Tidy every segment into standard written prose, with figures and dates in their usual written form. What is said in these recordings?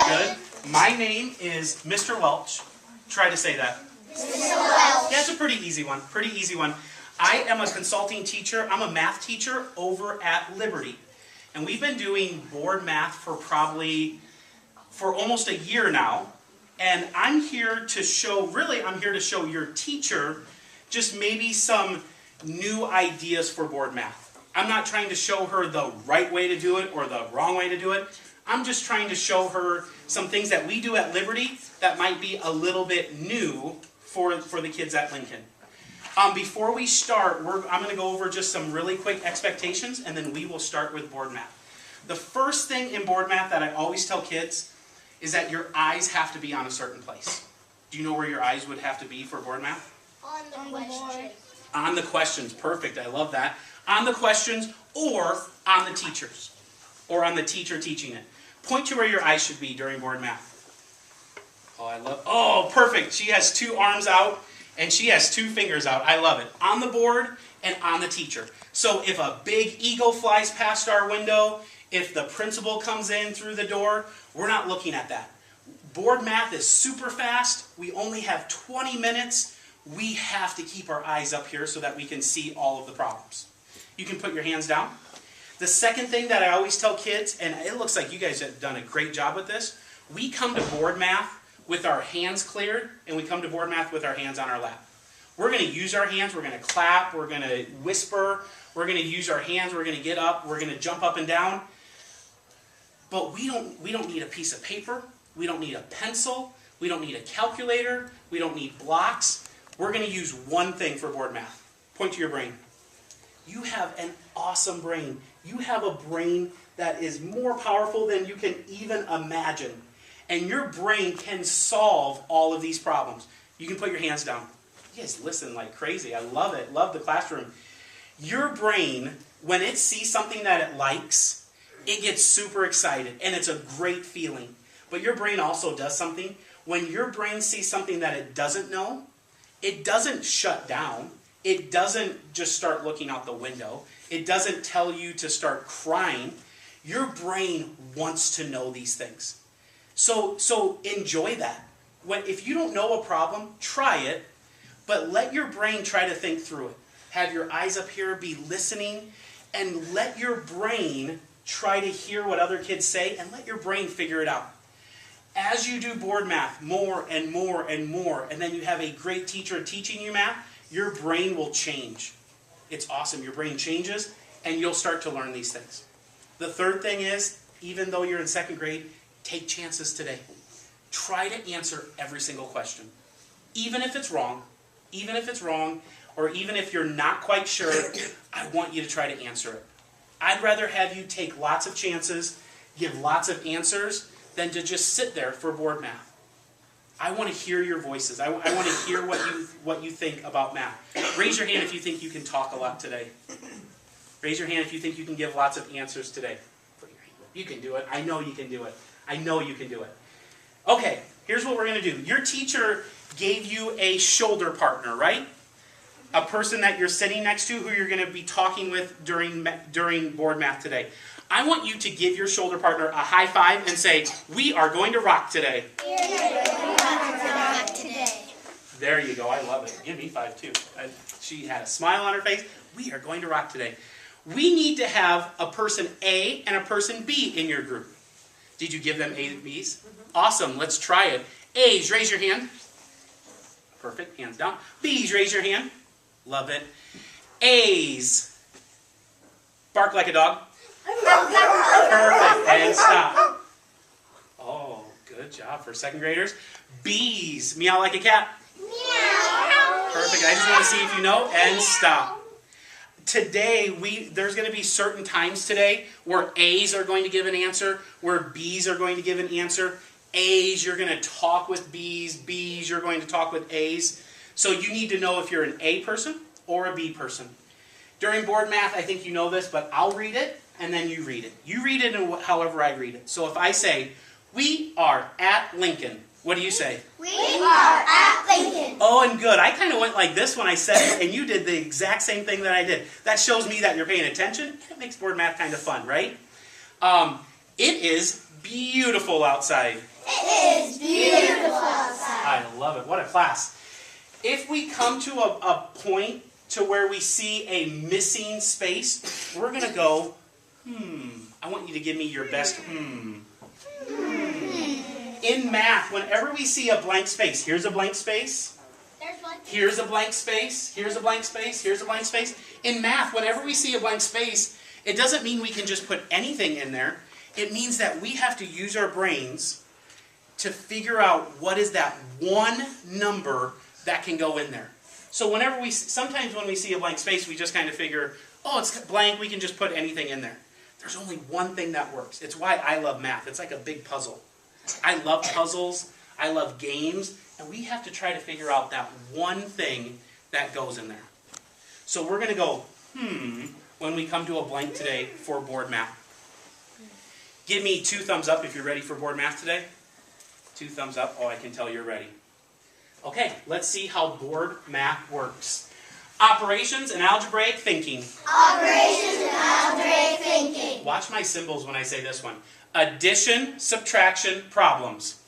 Good. My name is Mr. Welch. Try to say that. Mr. Welch. Yeah, it's a pretty easy one. Pretty easy one. I am a consulting teacher. I'm a math teacher over at Liberty. And we've been doing board math for almost a year now. And I'm here to show your teacher just maybe some new ideas for board math. I'm not trying to show her the right way to do it or the wrong way to do it. I'm just trying to show her some things that we do at Liberty that might be a little bit new for the kids at Lincoln. Before we start, I'm going to go over just some really quick expectations, and then we will start with board math. The first thing in board math that I always tell kids is that your eyes have to be on a certain place. Do you know where your eyes would have to be for board math? On the question. On the questions. Perfect. I love that. On the questions or on the teachers. Or on the teacher teaching it. Point to where your eyes should be during board math. Oh, perfect. She has 2 arms out and she has 2 fingers out. I love it. On the board and on the teacher. So if a big eagle flies past our window, if the principal comes in through the door, we're not looking at that. Board math is super fast. We only have 20 minutes. We have to keep our eyes up here so that we can see all of the problems. You can put your hands down. The second thing that I always tell kids, and it looks like you guys have done a great job with this, we come to board math with our hands cleared, and we come to board math with our hands on our lap. We're going to use our hands, we're going to clap, we're going to whisper, we're going to use our hands, we're going to get up, we're going to jump up and down. But we don't need a piece of paper, we don't need a pencil, we don't need a calculator, we don't need blocks. We're going to use one thing for board math. Point to your brain. You have an awesome brain. You have a brain that is more powerful than you can even imagine. And your brain can solve all of these problems. You can put your hands down. You guys listen like crazy. I love it. Love the classroom. Your brain, when it sees something that it likes, it gets super excited. And it's a great feeling. But your brain also does something. When your brain sees something that it doesn't know, it doesn't shut down. It doesn't just start looking out the window. It doesn't tell you to start crying. Your brain wants to know these things. So enjoy that. If you don't know a problem, try it, but let your brain try to think through it. Have your eyes up here, be listening, and let your brain try to hear what other kids say, and let your brain figure it out. As you do board math more and more and more, and then you have a great teacher teaching you math, your brain will change. It's awesome. Your brain changes, and you'll start to learn these things. The third thing is, even though you're in 2nd grade, take chances today. Try to answer every single question. Even if it's wrong, or even if you're not quite sure, I want you to try to answer it. I'd rather have you take lots of chances, give lots of answers, than to just sit there for board math. I want to hear your voices. I want to hear what you think about math. Raise your hand if you think you can talk a lot today. Raise your hand if you think you can give lots of answers today. Put your hand up. You can do it. I know you can do it. I know you can do it. Okay, here's what we're going to do. Your teacher gave you a shoulder partner, right? A person that you're sitting next to who you're going to be talking with during board math today. I want you to give your shoulder partner a high five and say, "We are going to rock today." There you go. I love it. Give me 5 too. She had a smile on her face. We are going to rock today. We need to have a person A and a person B in your group. Did you give them A's and B's? Awesome. Let's try it. A's, raise your hand. Perfect. Hands down. B's, raise your hand. Love it. A's. Bark like a dog. Perfect. And stop. Oh, good job for 2nd graders. B's. Meow like a cat. Meow. Perfect. I just want to see if you know. And stop. Today, there's going to be certain times today where A's are going to give an answer, where B's are going to give an answer. A's, you're going to talk with B's. B's, you're going to talk with A's. So you need to know if you're an A person or a B person. During board math, I think you know this, but I'll read it, and then you read it. You read it however I read it. So if I say, "We are at Lincoln," what do you say? We are at Lincoln. Oh, and good. I kind of went like this when I said it, and you did the exact same thing that I did. That shows me that you're paying attention. It makes board math kind of fun, right? It is beautiful outside. It is beautiful outside. I love it. What a class. If we come to a point to where we see a missing space, we're going to go, I want you to give me your best In math, whenever we see a blank space, here's a blank space, here's a blank space, here's a blank space, here's a blank space. In math, whenever we see a blank space, it doesn't mean we can just put anything in there. It means that we have to use our brains to figure out what is that one number that can go in there. So sometimes when we see a blank space, we just kind of figure, oh, it's blank, we can just put anything in there. There's only one thing that works. It's why I love math. It's like a big puzzle. I love puzzles, I love games, and we have to try to figure out that one thing that goes in there. So we're going to go, when we come to a blank today for board math. Give me 2 thumbs up if you're ready for board math today. 2 thumbs up. Oh, I can tell you're ready. Okay, let's see how board math works. Operations and algebraic thinking. Operations and algebraic thinking. Watch my symbols when I say this one. Addition, subtraction, problems.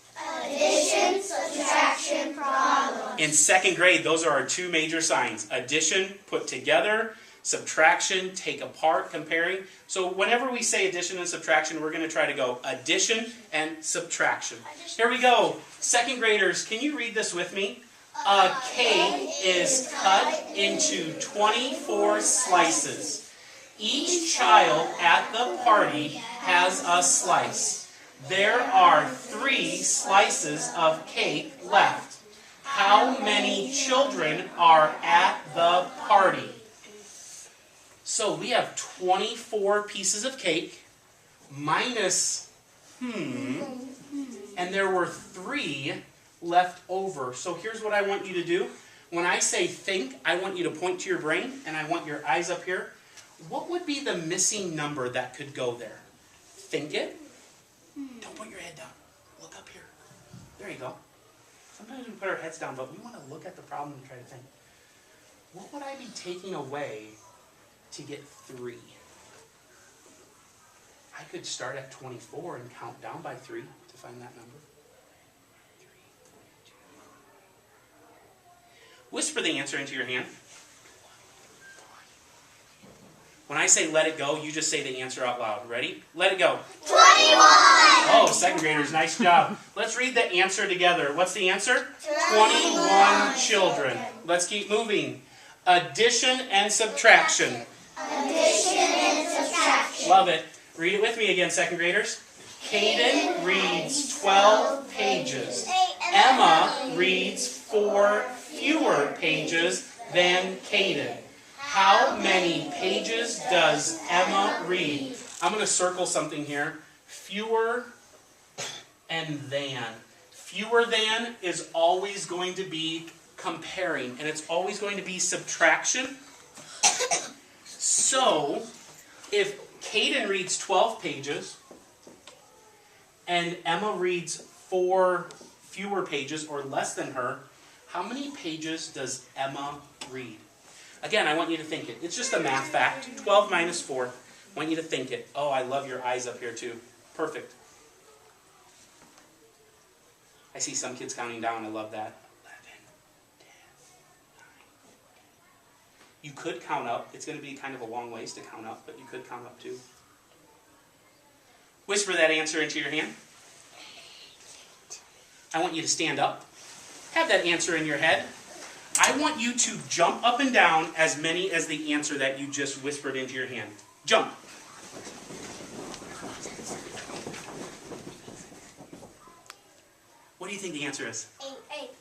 Addition, subtraction, problems. In 2nd grade, those are our 2 major signs. Addition, put together. Subtraction, take apart, comparing. So whenever we say addition and subtraction, we're going to try to go addition and subtraction. Here we go. 2nd graders, can you read this with me? A cake is cut into 24 slices. Each child at the party has a slice. There are 3 slices of cake left. How many children are at the party? So we have 24 pieces of cake minus and there were 3 left over. So here's what I want you to do. When I say think, I want you to point to your brain and I want your eyes up here. What would be the missing number that could go there? Think it. Don't put your head down. Look up here. There you go. Sometimes we put our heads down, but we want to look at the problem and try to think. What would I be taking away to get 3? I could start at 24 and count down by 3 to find that number. 3, 2. Whisper the answer into your hand. When I say let it go, you just say the answer out loud. Ready? Let it go. 21! Oh, 2nd graders, nice job. Let's read the answer together. What's the answer? 21 children. Let's keep moving. Addition and subtraction. Addition and subtraction. Love it. Read it with me again, 2nd graders. Caden reads 12 pages. Emma reads 4 fewer pages than Caden. How many pages does Emma read? I'm going to circle something here. Fewer and than. Fewer than is always going to be comparing, and it's always going to be subtraction. So, if Caden reads 12 pages, and Emma reads 4 fewer pages or less than her, how many pages does Emma read? Again, I want you to think it. It's just a math fact. 12 minus 4. I want you to think it. Oh, I love your eyes up here too. Perfect. I see some kids counting down. I love that. 11, 10, 9. You could count up. It's going to be kind of a long ways to count up, but you could count up too. Whisper that answer into your hand. I want you to stand up. Have that answer in your head. I want you to jump up and down as many as the answer that you just whispered into your hand. Jump. What do you think the answer is?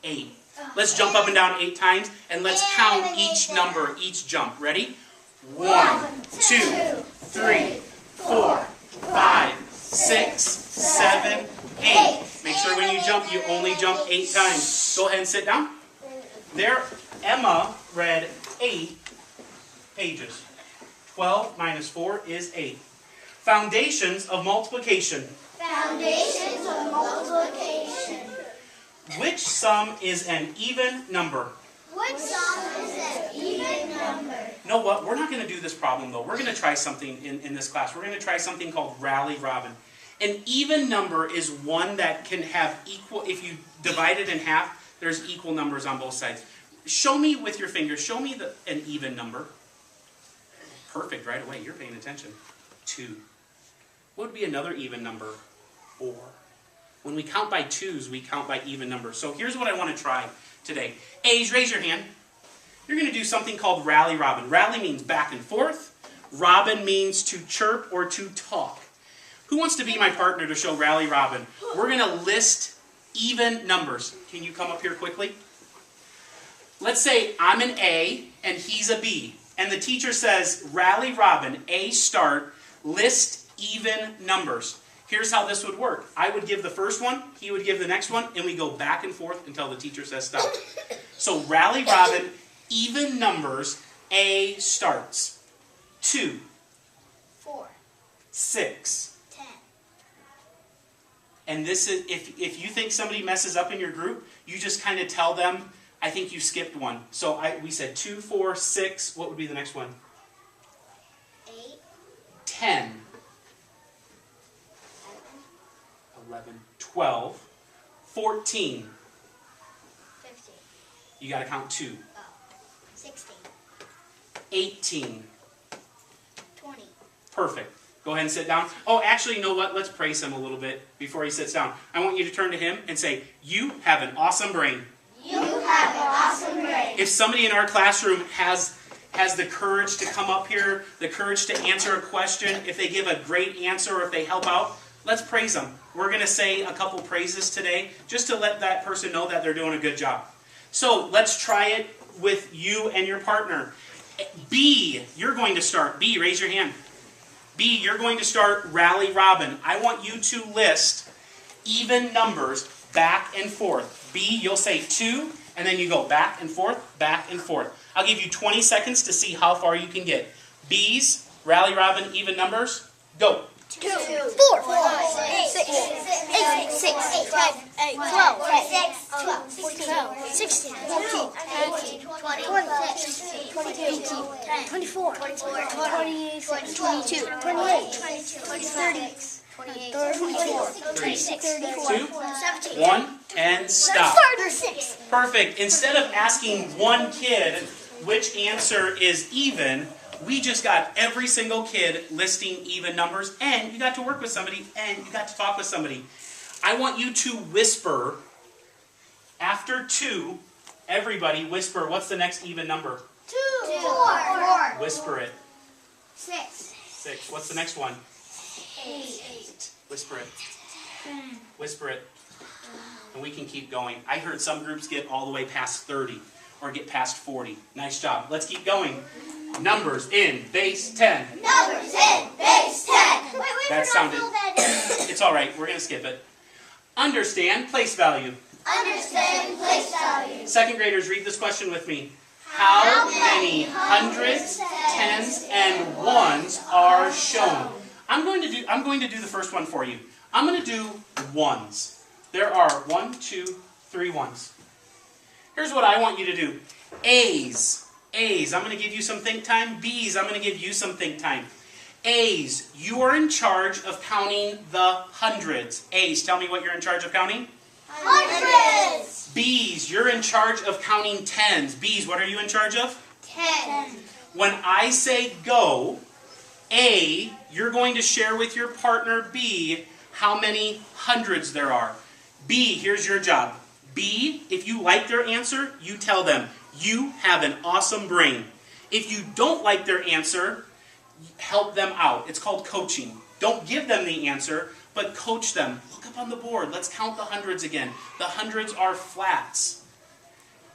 8. Let's jump up and down 8 times, and let's count each number, each jump. Ready? 1, 2, 3, 4, 5, 6, 7, 8. Make sure when you jump, you only jump 8 times. Go ahead and sit down. There, Emma read 8 pages. 12 minus 4 is 8. Foundations of multiplication. Foundations of multiplication. Which sum is an even number? Which sum is an even number? You know what? We're not going to do this problem, though. We're going to try something in this class. We're going to try something called Rally Robin. An even number is one that can have equal, if you divide it in half, there's equal numbers on both sides. Show me with your fingers, show me an even number. Perfect, right away, you're paying attention. 2. What would be another even number? 4. When we count by twos, we count by even numbers. So here's what I want to try today. A's, raise your hand. You're going to do something called rally robin. Rally means back and forth. Robin means to chirp or to talk. Who wants to be my partner to show rally robin? We're going to list even numbers. Can you come up here quickly? Let's say I'm an A and he's a B. And the teacher says, rally robin, A start, list even numbers. Here's how this would work. I would give the first one, he would give the next one, and we go back and forth until the teacher says stop. So rally robin, even numbers, A starts. 2. 4. 6. 10. And this is, if you think somebody messes up in your group, you just kind of tell them, I think you skipped one. So we said 2, 4, 6. What would be the next one? 8. 10. 11. 12. 14. 15. You got to count 2. 16. 18. 20. Perfect. Go ahead and sit down. Oh, actually, you know what? Let's praise him a little bit before he sits down. I want you to turn to him and say, you have an awesome brain. You have an awesome brain. If somebody in our classroom has the courage to come up here, the courage to answer a question, if they give a great answer or if they help out, let's praise them. We're going to say a couple praises today just to let that person know that they're doing a good job. So let's try it with you and your partner. B, you're going to start. B, raise your hand. B, you're going to start rally robin. I want you to list even numbers back and forth. B, you'll say 2, and then you go back and forth, back and forth. I'll give you 20 seconds to see how far you can get. B's, rally robin, even numbers, go. 2, 4, 6, 10, 12, 14, 16, 18, 20, 22, 24, 26, 22, 28, 30, 36, 34, 17, 1, and stop. 36. Perfect. Instead of asking one kid which answer is even, we just got every single kid listing even numbers, and you got to work with somebody, and you got to talk with somebody. I want you to whisper, after 2, everybody whisper, what's the next even number? 2, 4, Whisper it. 6, 6. What's the next one? 8, Whisper it. Whisper it. And we can keep going. I heard some groups get all the way past 30 or get past 40. Nice job. Let's keep going. Numbers in base 10. Numbers in base 10. Wait, That sounded... that in. It's all right. We're going to skip it. Understand place value. Understand place value. Second graders, read this question with me. How many hundreds, tens, and ones are shown? I'm going to do the first one for you. I'm going to do ones. There are 1, 2, 3 ones. Here's what I want you to do. A's. A's, I'm going to give you some think time. B's, I'm going to give you some think time. A's, you are in charge of counting the hundreds. A's, tell me what you're in charge of counting. Hundreds. B's, you're in charge of counting tens. B's, what are you in charge of? 10. When I say go, A, you're going to share with your partner B how many hundreds there are. B, here's your job. B, if you like their answer, you tell them, you have an awesome brain. If you don't like their answer, help them out. It's called coaching. Don't give them the answer, but coach them. Look up on the board. Let's count the hundreds again. The hundreds are flats.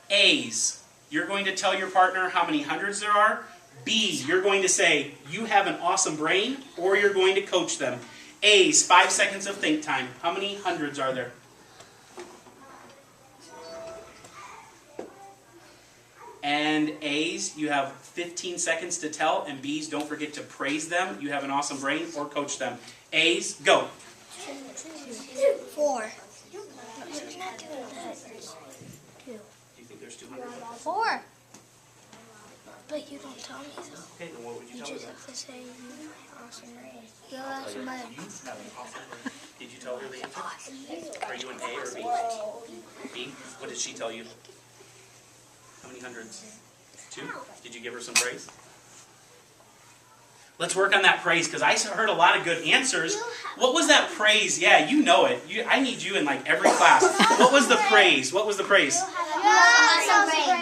A's, you're going to tell your partner how many hundreds there are. B, you're going to say, you have an awesome brain, or you're going to coach them. A's, 5 seconds of think time. How many hundreds are there? And A's, you have 15 seconds to tell. And B's, don't forget to praise them. You have an awesome brain, or coach them. A's, go. 4. Do you think there's 200? 4. But you don't tell me so. Okay, then what would you You tell her just then? have to say you have awesome brain. You Tell have her, awesome brain. you have an awesome brain. Did you tell her the answer? Are you an A or B? B? What did she tell you? How many hundreds? 2? Did you give her some praise? Let's work on that praise, because I heard a lot of good answers. What was that praise? Yeah, you know it. I need you in like every class. What was the praise? What was the praise?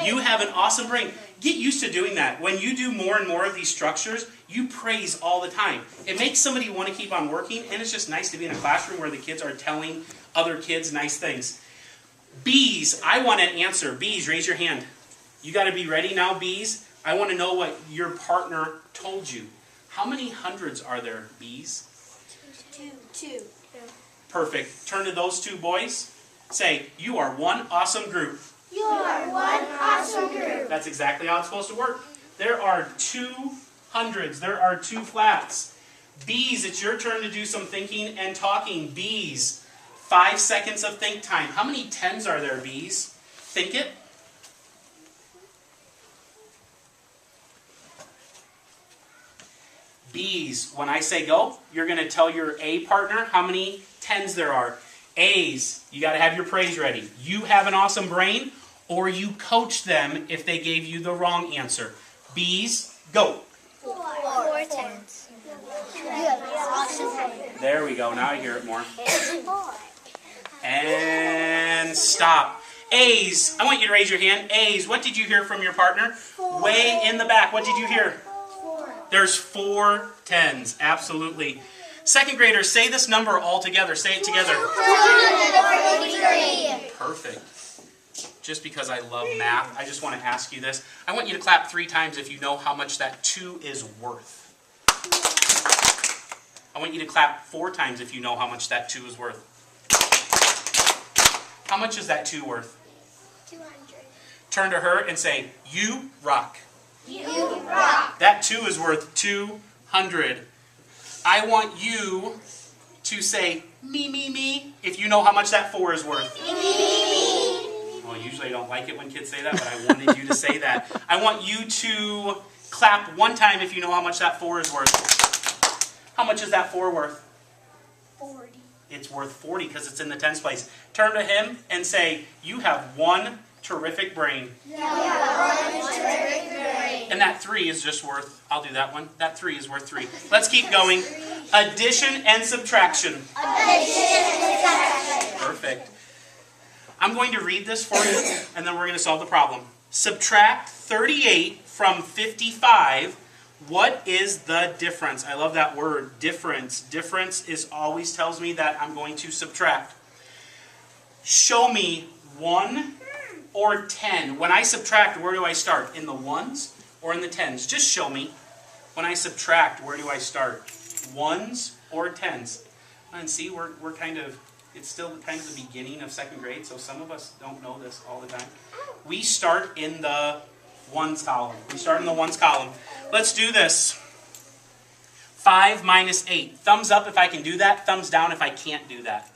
You have an awesome brain. Get used to doing that. When you do more and more of these structures, you praise all the time. It makes somebody want to keep on working, and it's just nice to be in a classroom where the kids are telling other kids nice things. B's, I want an answer. B's, raise your hand. You got to be ready now, B's. I want to know what your partner told you. How many hundreds are there, B's? 2. Perfect. Turn to those 2 boys. Say, you are one awesome group. You are one awesome group. That's exactly how it's supposed to work. There are 2 hundreds. There are 2 flats. B's, it's your turn to do some thinking and talking. B's, 5 seconds of think time. How many 10s are there, B's? Think it. B's, when I say go, you're going to tell your A partner how many 10s there are. A's, you got to have your praise ready. You have an awesome brain, or you coach them if they gave you the wrong answer. B's, go. 4 10s. You have an awesome brain. There we go. Now I hear it more. And stop. A's, I want you to raise your hand. A's, what did you hear from your partner? Way in the back. What did you hear? 4. There's 4 10s. Absolutely. Second graders, say this number all together. Say it together. 443. Perfect. Just because I love math, I just want to ask you this. I want you to clap 3 times if you know how much that 2 is worth. I want you to clap 4 times if you know how much that 2 is worth. How much is that 2 worth? 200. Turn to her and say, you rock. You rock. That 2 is worth 200. I want you to say, me, if you know how much that 4 is worth. Well, usually I don't like it when kids say that, but I wanted you to say that. I want you to clap 1 time if you know how much that 4 is worth. How much is that 4 worth? 40. It's worth 40 because it's in the tens place. Turn to him and say, you have one terrific brain. And that 3 is just worth, I'll do that one. That 3 is worth 3. Let's keep going. Addition and subtraction. Perfect. I'm going to read this for you, and then we're going to solve the problem. Subtract 38 from 55. What is the difference? I love that word, difference. Difference is always tells me that I'm going to subtract. Show me 1 or 10. When I subtract, where do I start? In the 1s or in the 10s? Just show me. When I subtract, where do I start? 1s or 10s? And see, we're kind of, it's still kind of the beginning of 2nd grade, so some of us don't know this all the time. We start in the 1s column. We start in the 1s column. Let's do this. 5 minus 8. Thumbs up if I can do that. Thumbs down if I can't do that.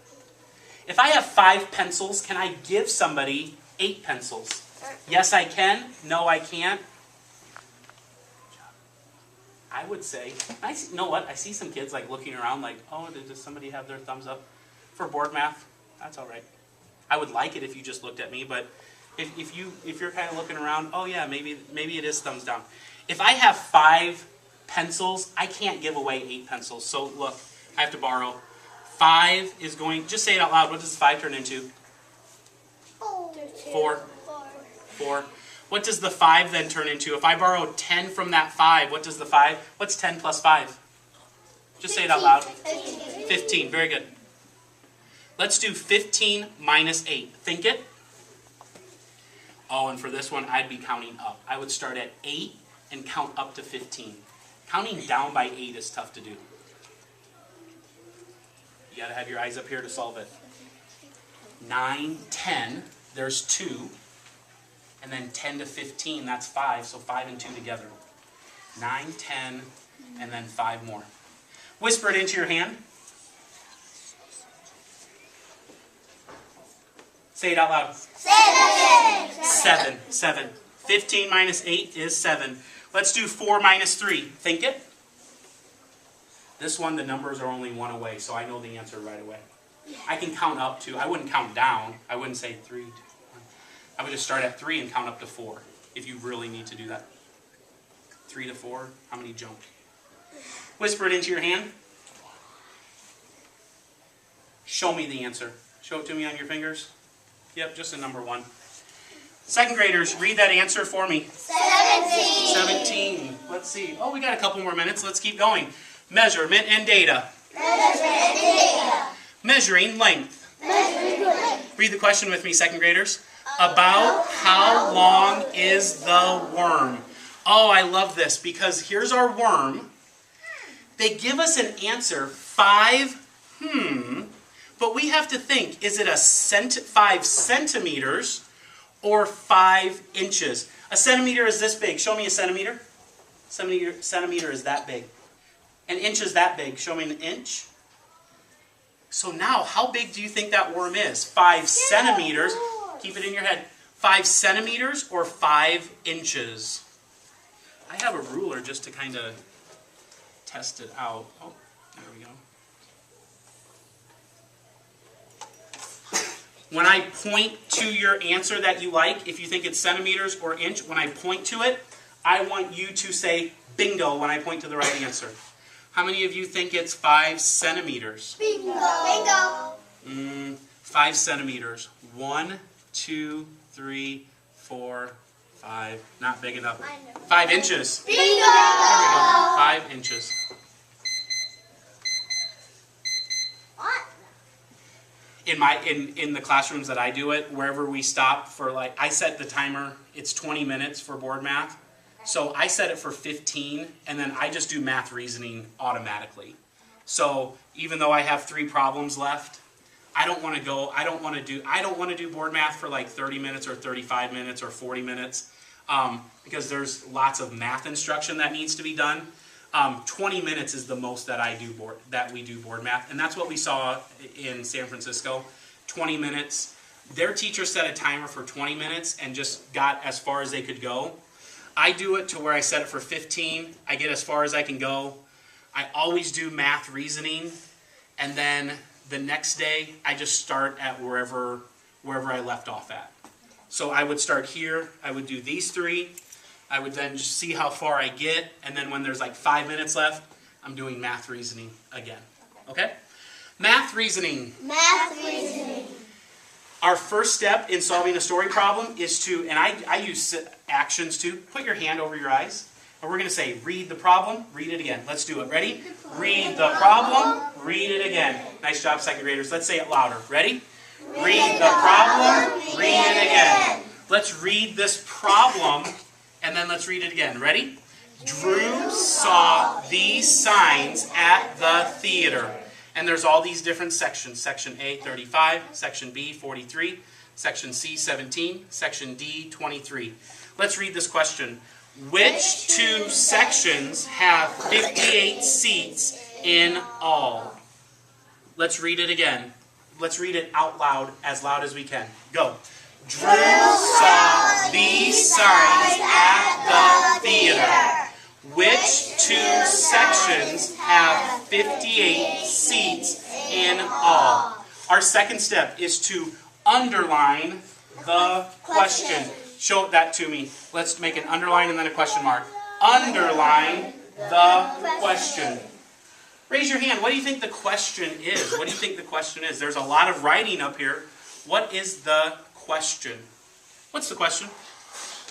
If I have 5 pencils, can I give somebody 8 pencils? Yes, I can. No, I can't. I would say, you know what? I see some kids like looking around like, oh, does somebody have their thumbs up for board math? That's all right. I would like it if you just looked at me, but if you're kind of looking around, oh yeah, maybe it is thumbs down. If I have 5 pencils, I can't give away 8 pencils. So look, I have to borrow. 5 is going, just say it out loud. What does 5 turn into? 4. 4. What does the 5 then turn into? If I borrow 10 from that 5, what does the 5? What's 10 plus 5? Just say it out loud. 15. Very good. Let's do 15 minus 8. Think it. Oh, and for this one, I'd be counting up. I would start at 8 and count up to 15. Counting down by 8 is tough to do. You got to have your eyes up here to solve it. 9, 10, there's 2. And then 10 to 15, that's 5. So 5 and 2 together. 9, 10, and then 5 more. Whisper it into your hand. Say it out loud. 7. 7. 15 minus 8 is 7. Let's do 4 minus 3. Think it. This one, the numbers are only 1 away, so I know the answer right away. I can count up to, I wouldn't count down. I wouldn't say 3, 2, 1. I would just start at 3 and count up to 4, if you really need to do that. 3 to 4, how many jump? Whisper it into your hand. Show me the answer. Show it to me on your fingers. Yep, just a number 1. Second graders, read that answer for me. 17. Let's see. Oh, we got a couple more minutes. Let's keep going. Measurement and data. Measuring length. Read the question with me, second graders. About how long is the worm? Oh, I love this because here's our worm. They give us an answer, 5, but we have to think, is it 5 centimeters or 5 inches? A centimeter is this big. Show me a centimeter. Centimeter is that big. An inch is that big. Show me an inch. So now, how big do you think that worm is? 5 centimeters. Keep it in your head. 5 centimeters or 5 inches? I have a ruler just to kind of test it out. Oh, there we go. When I point to your answer that you like, if you think it's centimeters or inch, when I point to it, I want you to say bingo when I point to the right answer. How many of you think it's 5 centimeters? Bingo. 5 centimeters. 1, 2, 3, 4, 5. Not big enough. 5 inches. Bingo. There we go. 5 inches. In the classrooms that I do it, wherever we stop for I set the timer, it's 20 minutes for board math. So I set it for 15, and then I just do math reasoning automatically. So even though I have 3 problems left, I don't want to do board math for 30 minutes or 35 minutes or 40 minutes because there's lots of math instruction that needs to be done. 20 minutes is the most that we do board math, and that's what we saw in San Francisco. 20 minutes. Their teacher set a timer for 20 minutes and just got as far as they could go. I do it to where I set it for 15. I get as far as I can go. I always do math reasoning, and then the next day I just start at wherever I left off at. So I would start here. I would do these 3. I would then just see how far I get, and then when there's 5 minutes left, I'm doing math reasoning again. Okay? Math reasoning. Our first step in solving a story problem is to, and I use actions too, put your hand over your eyes, and we're going to say, read the problem, read it again. Let's do it. Ready? Read the problem, read it again. Nice job, second graders. Let's say it louder. Ready? Read the problem, read it again. Let's read this problem, and then let's read it again. Ready? Drew saw these signs at the theater. And there's all these different sections. Section A, 35. Section B, 43. Section C, 17. Section D, 23. Let's read this question. Which 2 sections have 58 seats in all? Let's read it again. Let's read it out loud as we can. Go. Drew saw these signs at the theater. Which 2 sections have 58 seats in all? Our second step is to underline the question. Show that to me. Let's make an underline and then a question mark. Underline the question. Raise your hand. What do you think the question is? What do you think the question is? There's a lot of writing up here. What is the question? What's the question?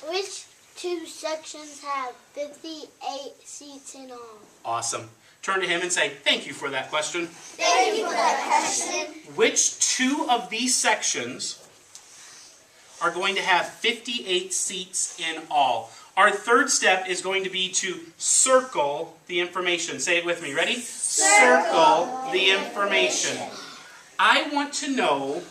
Which 2 sections have 58 seats in all? Awesome. Turn to him and say, thank you for that question. Thank you for that question. Which 2 of these sections are going to have 58 seats in all? Our third step is going to be to circle the information. Say it with me. Ready? Circle the information. I want to know